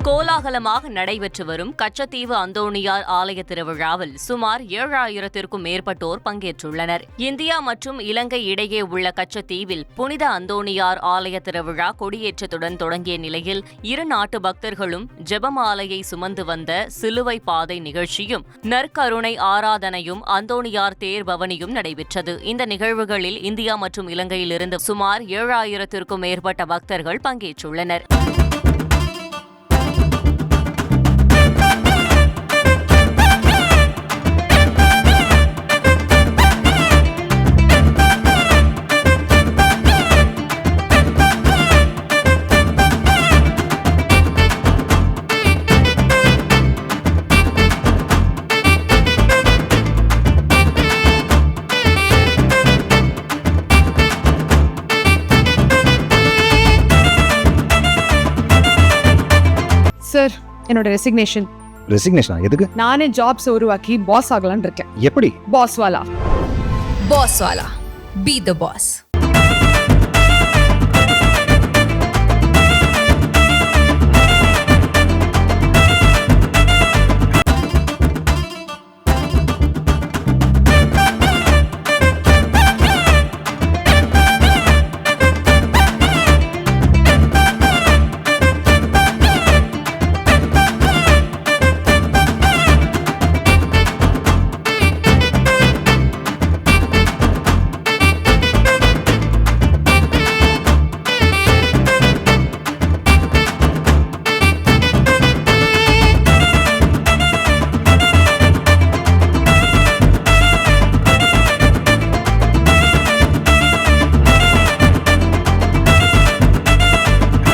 கோலாகலமாக நடைபெற்று வரும் கச்சத்தீவு அந்தோணியார் ஆலய திருவிழாவில் சுமார் 7000த்திற்கும் மேற்பட்டோர் பங்கேற்றுள்ளனர். இந்தியா மற்றும் இலங்கை இடையே உள்ள கச்சத்தீவில் புனித அந்தோணியார் ஆலய திருவிழா கொடியேற்றத்துடன் தொடங்கிய நிலையில் இரு நாட்டு பக்தர்களும் ஜெபமாலையை சுமந்து வந்த சிலுவை பாதை நிகழ்ச்சியும் நற்கருணை ஆராதனையும் அந்தோணியார் தேர் பவனியும் நடைபெற்றது. இந்த நிகழ்வுகளில் இந்தியா மற்றும் இலங்கையிலிருந்து சுமார் 7000த்திற்கும் மேற்பட்ட பக்தர்கள் பங்கேற்றுள்ளனர். சார், என்னோட ரெசிக்னேஷன். ரெசிக்னேஷனா? எதுக்கு? நானே ஜாப்ஸ் உருவாக்கி பாஸ் ஆகலாம்னு இருக்கேன். எப்படி? Boss Wala. Boss Wala. Be the boss.